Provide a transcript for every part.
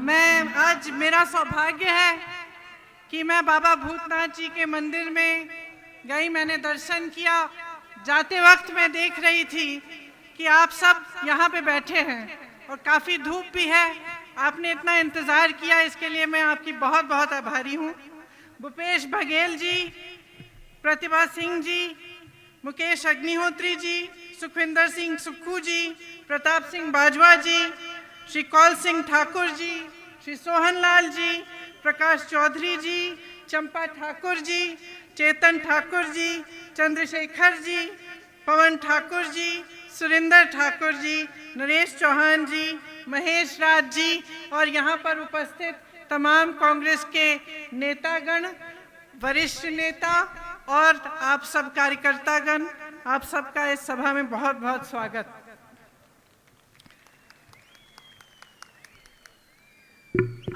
मैं आज मेरा सौभाग्य है कि मैं बाबा भूतनाथ जी के मंदिर में गई, मैंने दर्शन किया। जाते वक्त मैं देख रही थी कि आप सब यहाँ पे बैठे हैं और काफ़ी धूप भी है। आपने इतना इंतज़ार किया, इसके लिए मैं आपकी बहुत बहुत आभारी हूँ। भूपेश बघेल जी, प्रतिभा सिंह जी, मुकेश अग्निहोत्री जी, सुखविंदर सिंह सुक्खू जी, प्रताप सिंह बाजवा जी, श्री कौल सिंह ठाकुर जी, श्री सोहन लाल जी, प्रकाश चौधरी जी, चंपा ठाकुर जी, चेतन ठाकुर जी, चंद्रशेखर जी, पवन ठाकुर जी, सुरेंद्र ठाकुर जी, नरेश चौहान जी, महेश राज जी और यहाँ पर उपस्थित तमाम कांग्रेस के नेतागण, वरिष्ठ नेता और आप सब कार्यकर्तागण, आप सबका इस सभा में बहुत बहुत स्वागत।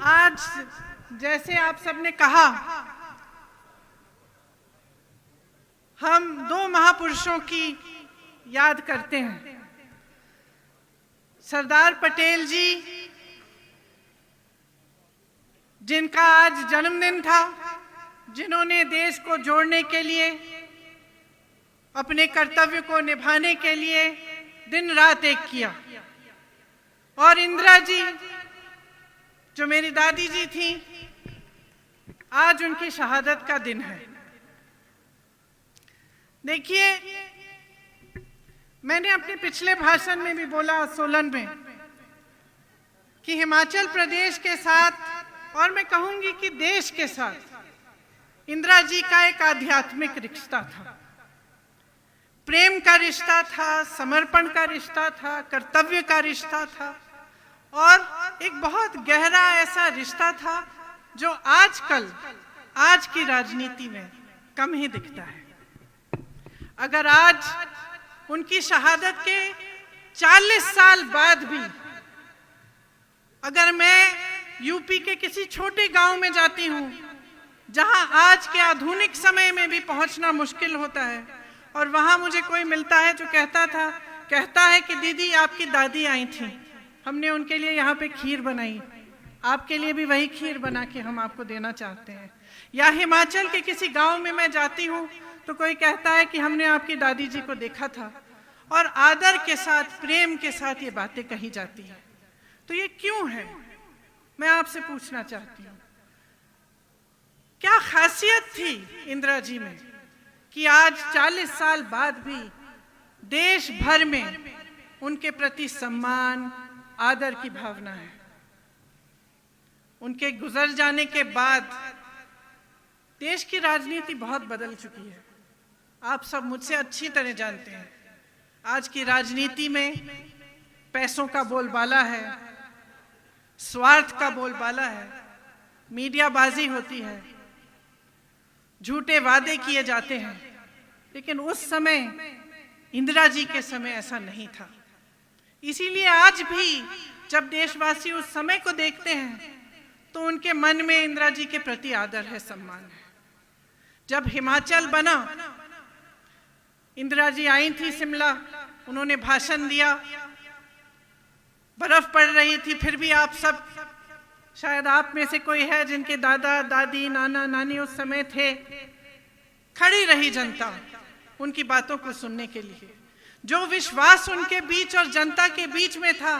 आज जैसे आप सबने कहा, हम दो महापुरुषों की याद करते हैं। सरदार पटेल जी, जिनका आज जन्मदिन था, जिन्होंने देश को जोड़ने के लिए, अपने कर्तव्य को निभाने के लिए दिन रात एक किया। और इंदिरा जी, जो मेरी दादी जी थी, आज उनकी शहादत का दिन है। देखिए, मैंने अपने पिछले भाषण में भी बोला सोलन में कि हिमाचल प्रदेश के साथ, और मैं कहूंगी कि देश के साथ, इंदिरा जी का एक आध्यात्मिक रिश्ता था, प्रेम का रिश्ता था, समर्पण का रिश्ता था, कर्तव्य का रिश्ता था और एक बहुत गहरा ऐसा रिश्ता था जो आजकल आज की राजनीति में कम ही दिखता है। अगर आज उनकी शहादत के 40 साल बाद भी अगर मैं यूपी के किसी छोटे गांव में जाती हूं, जहां आज के आधुनिक समय में भी पहुंचना मुश्किल होता है, और वहां मुझे कोई मिलता है जो कहता है कि दीदी आपकी दादी आई थी, हमने उनके लिए यहाँ पे खीर बनाई, आपके लिए भी वही खीर बना के हम आपको देना चाहते हैं। या हिमाचल के किसी गांव में मैं जाती हूँ तो कोई कहता है कि हमने आपकी दादी जी को देखा था, और आदर के साथ, प्रेम के साथ ये बातें कही जाती है। तो ये क्यों है, मैं आपसे पूछना चाहती हूँ। क्या खासियत थी इंदिरा जी में कि आज 40 साल बाद भी देश भर में उनके प्रति सम्मान, आदर की भावना है। उनके गुजर जाने के बाद देश की राजनीति बहुत बदल चुकी है। आप सब मुझसे अच्छी तरह जानते हैं, आज की राजनीति में पैसों का बोलबाला है, स्वार्थ का बोलबाला है, मीडियाबाजी होती है, झूठे वादे किए जाते हैं। लेकिन उस समय, इंदिरा जी के समय ऐसा नहीं था। इसीलिए आज भी जब देशवासी उस समय को देखते हैं तो उनके मन में इंदिरा जी के प्रति आदर है, सम्मान है। जब हिमाचल बना, इंदिरा जी आई थी शिमला, उन्होंने भाषण दिया, बर्फ पड़ रही थी, फिर भी आप सब, शायद आप में से कोई है जिनके दादा दादी, नाना नानी उस समय थे, खड़ी रही जनता उनकी बातों को सुनने के लिए। जो विश्वास उनके बीच और जनता के बीच में था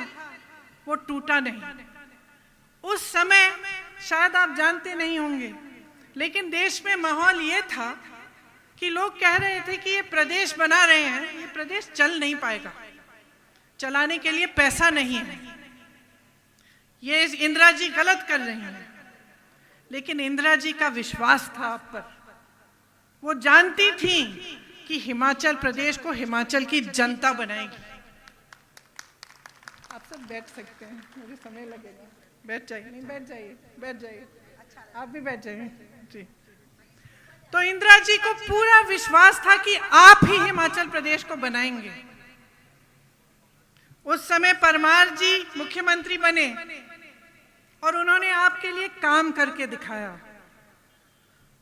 वो टूटा नहीं। उस समय शायद आप जानते नहीं होंगे, लेकिन देश में माहौल ये था कि लोग कह रहे थे कि ये प्रदेश बना रहे हैं, ये प्रदेश चल नहीं पाएगा, चलाने के लिए पैसा नहीं है, ये इंदिरा जी गलत कर रही हैं। लेकिन इंदिरा जी का विश्वास था आप पर। वो जानती थी कि हिमाचल प्रदेश को हिमाचल की जनता बनाएगी। आप सब बैठ सकते हैं, मुझे समय लगेगा। बैठ जाइए, नहीं बैठ जाइए, बैठ जाइए, आप भी बैठ जाइए जी। तो इंदिरा जी को पूरा विश्वास था कि आप ही हिमाचल प्रदेश को बनाएंगे। उस समय परमार जी मुख्यमंत्री बने और उन्होंने आपके लिए काम करके दिखाया।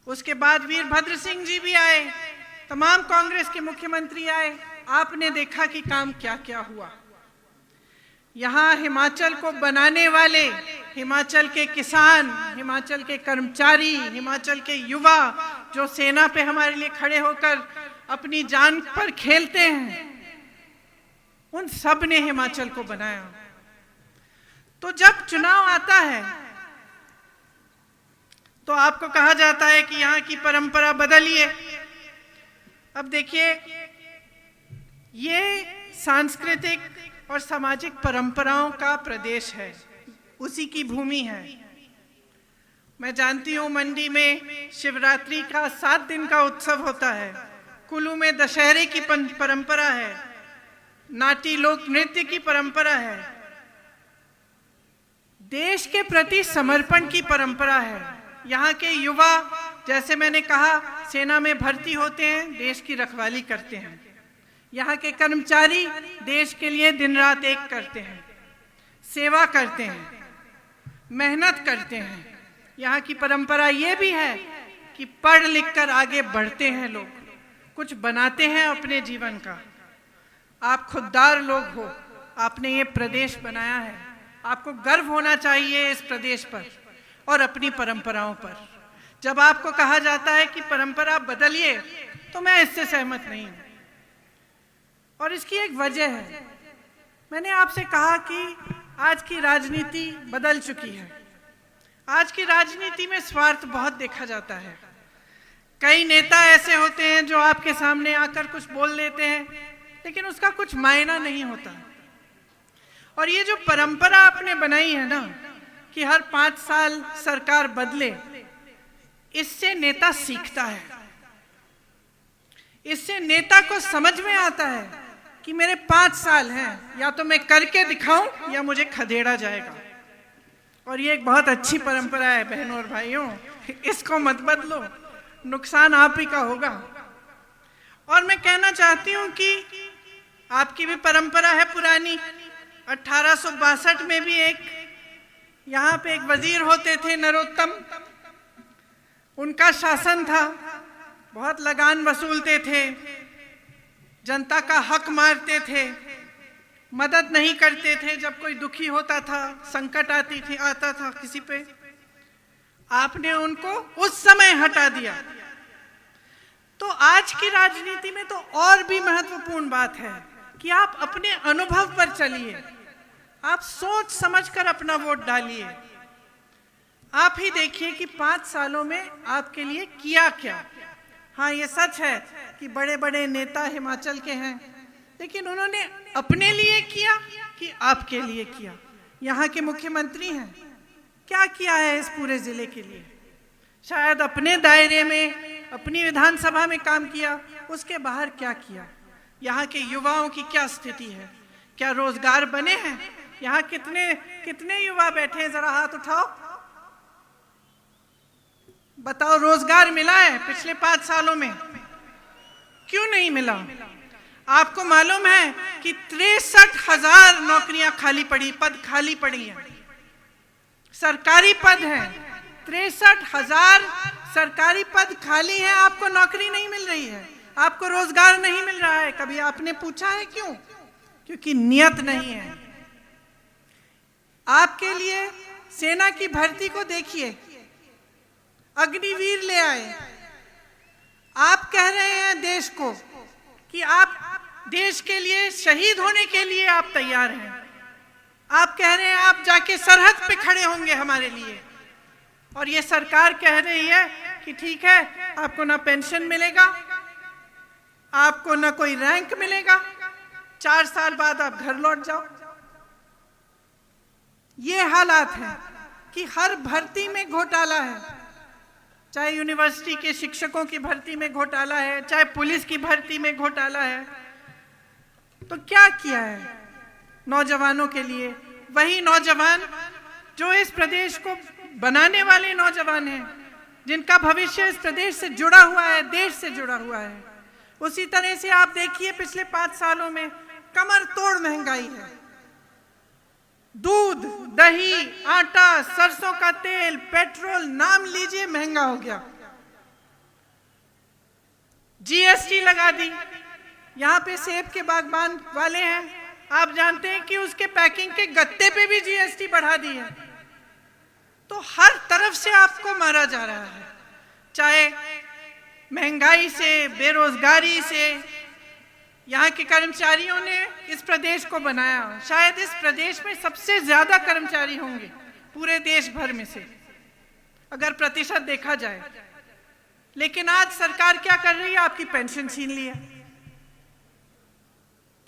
उसके बाद वीरभद्र सिंह जी भी आए, तमाम कांग्रेस के मुख्यमंत्री आए, आपने देखा कि काम क्या क्या हुआ। यहाँ हिमाचल को बनाने वाले हिमाचल के किसान, हिमाचल के कर्मचारी, हिमाचल के युवा जो सेना पे हमारे लिए खड़े होकर अपनी जान पर खेलते हैं, उन सब ने हिमाचल को बनाया। तो जब चुनाव आता है तो आपको कहा जाता है कि यहाँ की परंपरा बदलिए। अब देखिए, ये सांस्कृतिक और सामाजिक परंपराओं का प्रदेश है, उसी की भूमि है। मैं जानती हूँ मंडी में शिवरात्रि का 7 दिन का उत्सव होता है, कुल्लू में दशहरे की परंपरा है, नाटी लोक नृत्य की परंपरा है, देश के प्रति समर्पण की परंपरा है। यहाँ के युवा, जैसे मैंने कहा, सेना में भर्ती होते हैं, देश की रखवाली करते हैं। यहाँ के कर्मचारी देश के लिए दिन रात एक करते हैं, सेवा करते हैं, मेहनत करते हैं। यहाँ की परंपरा ये भी है कि पढ़ लिख कर आगे बढ़ते हैं लोग, कुछ बनाते हैं अपने जीवन का। आप खुददार लोग हो, आपने ये प्रदेश बनाया है, आपको गर्व होना चाहिए इस प्रदेश पर और अपनी परंपराओं पर। जब आपको कहा जाता है कि परंपरा बदलिए, तो मैं इससे सहमत नहीं हूं। और इसकी एक वजह है, मैंने आपसे कहा कि आज की राजनीति बदल चुकी है। आज की राजनीति में स्वार्थ बहुत देखा जाता है। कई नेता ऐसे होते हैं जो आपके सामने आकर कुछ बोल देते हैं, लेकिन उसका कुछ मायना नहीं होता। और ये जो परंपरा आपने बनाई है ना कि हर 5 साल सरकार बदले, इससे नेता सीखता है, इससे नेता को समझ में आता है कि मेरे 5 साल हैं, या तो मैं करके दिखाऊं या मुझे खदेड़ा जाएगा। और ये एक बहुत अच्छी परंपरा है बहनों और भाइयों, इसको मत बदलो, नुकसान आप ही का होगा। और मैं कहना चाहती हूं कि आपकी भी परंपरा है पुरानी। 1862 में भी यहाँ पे एक वजीर होते थे, नरोत्तम, उनका शासन था, बहुत लगान वसूलते थे, जनता का हक मारते थे, मदद नहीं करते थे जब कोई दुखी होता था, संकट आता था किसी पे। आपने उनको उस समय हटा दिया। तो आज की राजनीति में तो और भी महत्वपूर्ण बात है कि आप अपने अनुभव पर चलिए, आप सोच समझकर अपना वोट डालिए। आप ही देखिए कि 5 सालों में आपके लिए किया क्या। हाँ, ये सच है कि बड़े बड़े नेता हिमाचल के हैं, लेकिन उन्होंने अपने लिए किया कि आपके लिए किया। यहाँ के मुख्यमंत्री हैं, क्या किया है इस पूरे जिले के लिए? शायद अपने दायरे में, अपनी विधानसभा में काम किया, उसके बाहर क्या किया? यहाँ के युवाओं की क्या स्थिति है? क्या रोजगार बने हैं? यहाँ कितने युवा बैठे हैं, जरा हाथ उठाओ, बताओ रोजगार मिला है पिछले 5 सालों में? क्यों नहीं मिला? आपको मालूम है कि 63,000 नौकरियां खाली पड़ी, पद खाली पड़ी हैं, सरकारी पद हैं, 63,000 सरकारी पद खाली हैं, आपको नौकरी नहीं मिल रही है, आपको रोजगार नहीं मिल रहा है। कभी आपने पूछा है क्यों? क्योंकि नियत नहीं है। आपके लिए सेना की भर्ती को देखिए, अग्निवीर ले आए। आप कह रहे हैं देश को कि आप देश के लिए शहीद होने के लिए आप तैयार हैं। आप कह रहे हैं आप जाके सरहद पे खड़े होंगे हमारे लिए, और ये सरकार कह रही है कि ठीक है, आपको ना पेंशन मिलेगा, आपको ना कोई रैंक मिलेगा, 4 साल बाद आप घर लौट जाओ। ये हालात हैं कि हर भर्ती में घोटाला है, चाहे यूनिवर्सिटी के शिक्षकों की भर्ती में घोटाला है, चाहे पुलिस की भर्ती में घोटाला है। तो क्या किया है नौजवानों के लिए? वही नौजवान जो इस प्रदेश को बनाने वाले नौजवान हैं, जिनका भविष्य इस प्रदेश से जुड़ा हुआ है, देश से जुड़ा हुआ है। उसी तरह से आप देखिए पिछले 5 सालों में कमर तोड़ महंगाई है। दूध, दही, आटा, सरसों का तेल, पेट्रोल, नाम लीजिए, महंगा हो गया। जीएसटी लगा दी। यहाँ पे सेब के बागबान वाले हैं, आप जानते हैं कि उसके पैकिंग के गत्ते पे भी जीएसटी बढ़ा दी है। तो हर तरफ से आपको मारा जा रहा है, चाहे महंगाई से, बेरोजगारी से। यहाँ के कर्मचारियों ने इस प्रदेश को बनाया, शायद इस प्रदेश में सबसे ज्यादा कर्मचारी होंगे पूरे देश भर में से अगर प्रतिशत देखा जाए। लेकिन आज सरकार क्या कर रही है? आपकी पेंशन छीन ली है।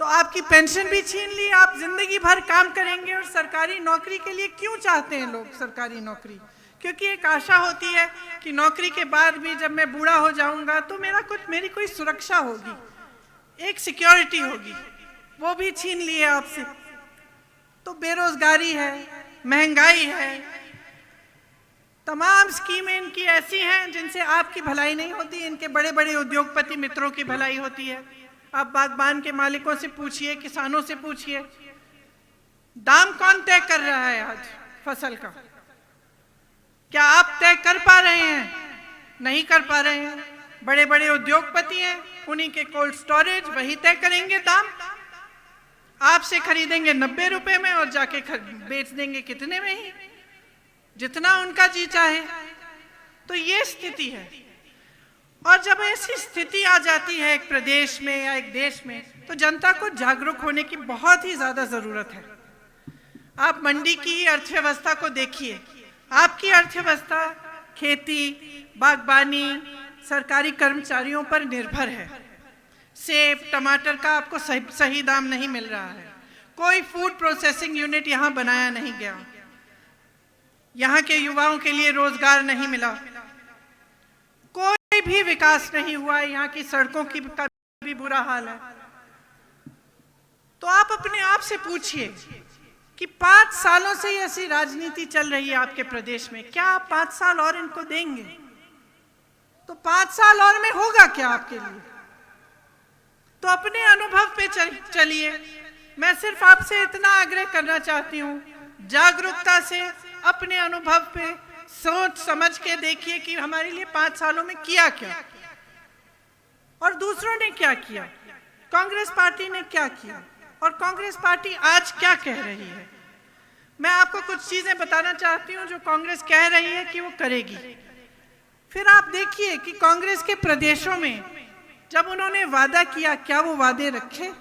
तो आपकी पेंशन भी छीन ली, आप जिंदगी भर काम करेंगे। और सरकारी नौकरी के लिए क्यों चाहते हैं लोग सरकारी नौकरी? क्योंकि एक आशा होती है कि नौकरी के बाद भी जब मैं बूढ़ा हो जाऊंगा तो मेरी कोई सुरक्षा होगी, एक सिक्योरिटी होगी। वो भी छीन ली है आपसे। तो बेरोजगारी है, महंगाई है, तमाम स्कीमें इनकी ऐसी हैं जिनसे आपकी भलाई नहीं होती, इनके बड़े बड़े उद्योगपति मित्रों की भलाई होती है। आप बागबान के मालिकों से पूछिए, किसानों से पूछिए, दाम कौन तय कर रहा है आज फसल का? क्या आप तय कर पा रहे हैं? नहीं कर पा रहे हैं। बड़े बड़े उद्योगपति हैं, उन्हीं के कोल्ड स्टोरेज वही तय करेंगे दाम। आपसे खरीदेंगे 90 रुपए में और जाके बेच देंगे कितने में ही, जितना उनका जी चाहे। तो ये स्थिति है। और जब ऐसी स्थिति आ जाती है एक प्रदेश में या एक देश में, तो जनता को जागरूक होने की बहुत ही ज्यादा जरूरत है। आप मंडी की अर्थव्यवस्था को देखिए। आपकी अर्थव्यवस्था खेती, बागबानी, सरकारी कर्मचारियों पर निर्भर है। सेब, टमाटर का आपको सही दाम नहीं मिल रहा है। कोई फूड प्रोसेसिंग यूनिट यहाँ बनाया नहीं गया। यहाँ के युवाओं के लिए रोजगार नहीं मिला। कोई भी विकास नहीं हुआ। यहाँ की सड़कों की का भी बुरा हाल है। तो आप अपने आप से पूछिए कि 5 सालों से ऐसी राजनीति चल रही है आपके प्रदेश में, क्या आप 5 साल और इनको देंगे? तो 5 साल और में होगा क्या आपके लिए? तो अपने अनुभव पे चलिए। मैं सिर्फ आपसे इतना आग्रह करना चाहती हूँ, जागरूकता से अपने अनुभव पे सोच समझ के देखिए कि हमारे लिए 5 सालों में किया क्या और दूसरों ने क्या किया, कांग्रेस पार्टी ने क्या किया और कांग्रेस पार्टी आज क्या कह रही है। मैं आपको कुछ चीजें बताना चाहती हूँ जो कांग्रेस कह रही है कि वो करेगी। फिर आप देखिए कि कांग्रेस के प्रदेशों में जब उन्होंने वादा किया, क्या वो वादे रखे?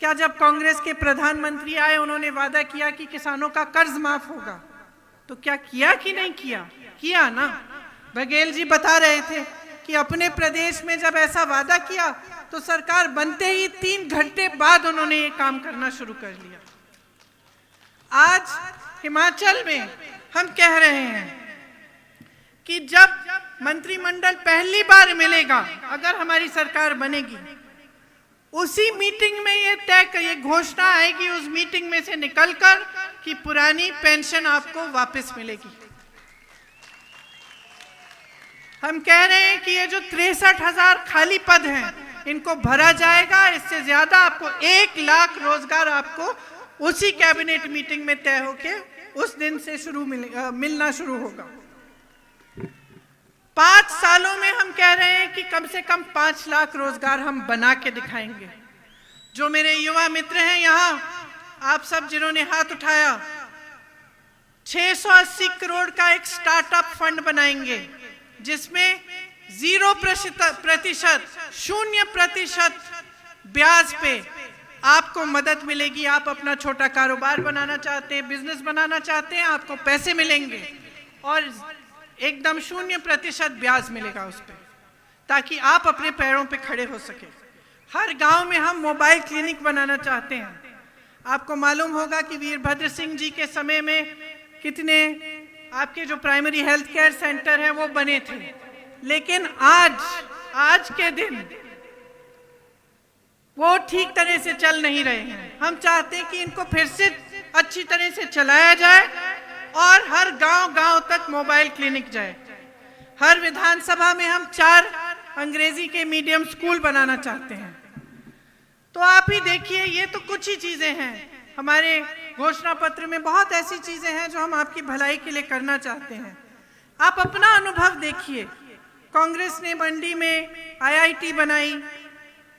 क्या जब कांग्रेस के प्रधानमंत्री आए उन्होंने वादा किया कि किसानों का कर्ज माफ होगा, तो क्या किया कि नहीं किया? किया ना। बघेल जी बता रहे थे कि अपने प्रदेश में जब ऐसा वादा किया तो सरकार बनते ही 3 घंटे बाद उन्होंने ये काम करना शुरू कर लिया। आज हिमाचल में हम कह रहे हैं कि जब मंत्रिमंडल पहली बार मिलेगा, अगर हमारी सरकार बनेगी, उसी मीटिंग में ये घोषणा आएगी उस मीटिंग में से निकलकर कि पुरानी पेंशन आपको वापस मिलेगी। हम कह रहे हैं कि ये जो 63,000 खाली पद हैं इनको भरा जाएगा। इससे ज्यादा आपको 1 लाख रोजगार आपको उसी कैबिनेट मीटिंग में तय होके उस दिन से मिलना शुरू होगा। 5 सालों में हम कह रहे हैं कि कम से कम 5 लाख रोजगार हम बना के दिखाएंगे। जो मेरे युवा मित्र हैं यहाँ, आप सब जिन्होंने हाथ उठाया, 680 करोड़ का एक स्टार्टअप फंड बनाएंगे जिसमें 0% ब्याज पे आपको मदद मिलेगी। आप अपना छोटा कारोबार बनाना चाहते हैं, बिजनेस बनाना चाहते हैं, आपको पैसे मिलेंगे और एकदम 0% ब्याज मिलेगा उस पर, ताकि आप अपने पैरों पे खड़े हो सके। हर गांव में हम मोबाइल क्लिनिक बनाना चाहते हैं। आपको मालूम होगा कि वीरभद्र सिंह जी के समय में कितने आपके जो प्राइमरी हेल्थ केयर सेंटर हैं वो बने थे, लेकिन आज के दिन वो ठीक तरह से चल नहीं रहे हैं। हम चाहते हैं कि इनको फिर से अच्छी तरह से चलाया जाए और हर गांव तक मोबाइल क्लिनिक जाए। हर विधानसभा में हम 4 अंग्रेजी के मीडियम स्कूल बनाना चाहते हैं। तो आप ही देखिए, ये तो कुछ ही चीजें हैं। हमारे घोषणा पत्र में बहुत ऐसी चीजें हैं जो हम आपकी भलाई के लिए करना चाहते हैं। आप अपना अनुभव देखिए। कांग्रेस ने मंडी में IIT बनाई,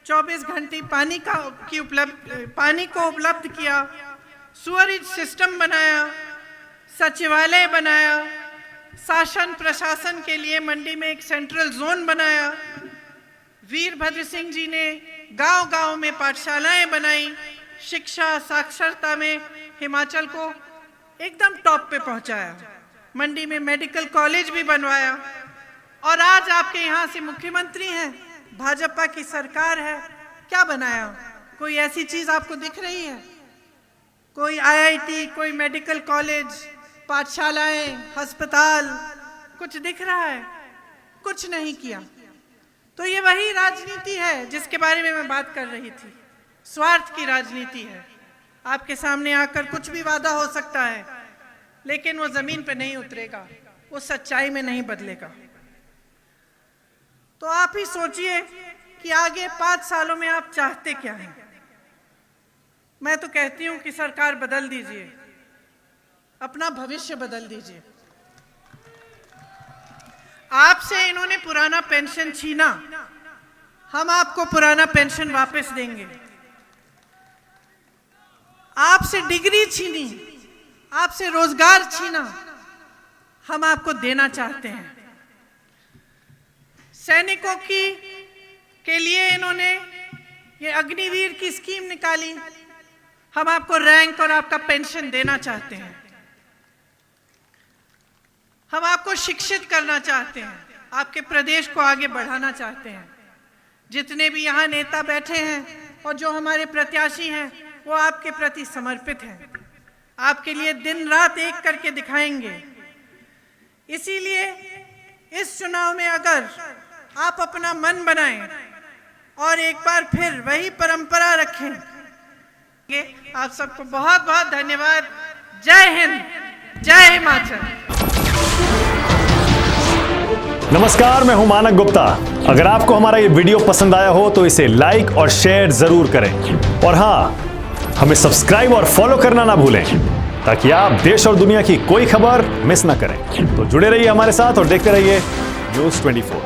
24 घंटे पानी को उपलब्ध किया, सुअरेज सिस्टम बनाया, सचिवालय बनाया, शासन प्रशासन के लिए मंडी में एक सेंट्रल जोन बनाया। वीरभद्र सिंह जी ने गांव-गांव में पाठशालाएं बनाई, शिक्षा साक्षरता में हिमाचल को एकदम टॉप पे पहुंचाया। मंडी में मेडिकल कॉलेज भी बनवाया और आज आपके यहाँ से मुख्यमंत्री हैं, भाजपा की सरकार है, क्या बनाया? कोई ऐसी चीज आपको दिख रही है? कोई आईआईटी, कोई मेडिकल कॉलेज, पाठशालाएं, अस्पताल कुछ दिख रहा है? कुछ नहीं किया। तो ये वही राजनीति है जिसके बारे में मैं बात कर रही थी, स्वार्थ की राजनीति है। आपके सामने आकर कुछ भी वादा हो सकता है, लेकिन वो जमीन पे नहीं उतरेगा, वो सच्चाई में नहीं बदलेगा। तो आप ही सोचिए कि आगे 5 सालों में आप चाहते क्या हैं? मैं तो कहती हूं कि सरकार बदल दीजिए, अपना भविष्य बदल दीजिए। आपसे इन्होंने पुराना पेंशन छीना, हम आपको पुराना पेंशन वापस देंगे। आपसे डिग्री छीनी, आपसे रोजगार छीना, हम आपको देना चाहते हैं। सैनिकों के लिए इन्होंने ये अग्निवीर की स्कीम निकाली, हम आपको रैंक और आपका पेंशन देना चाहते हैं। हम आपको शिक्षित करना चाहते हैं, आपके प्रदेश को आगे बढ़ाना चाहते हैं। जितने भी यहाँ नेता बैठे हैं और जो हमारे प्रत्याशी हैं, वो आपके प्रति समर्पित हैं, आपके लिए दिन रात एक करके दिखाएंगे। इसीलिए इस चुनाव में अगर आप अपना मन बनाएं और एक बार फिर वही परंपरा रखें। आप सबको बहुत बहुत धन्यवाद। जय हिंद, जय हिमाचल। नमस्कार, मैं हूं मानक गुप्ता। अगर आपको हमारा ये वीडियो पसंद आया हो तो इसे लाइक और शेयर जरूर करें, और हाँ, हमें सब्सक्राइब और फॉलो करना ना भूलें ताकि आप देश और दुनिया की कोई खबर मिस ना करें। तो जुड़े रहिए हमारे साथ और देखते रहिए न्यूज़ 24।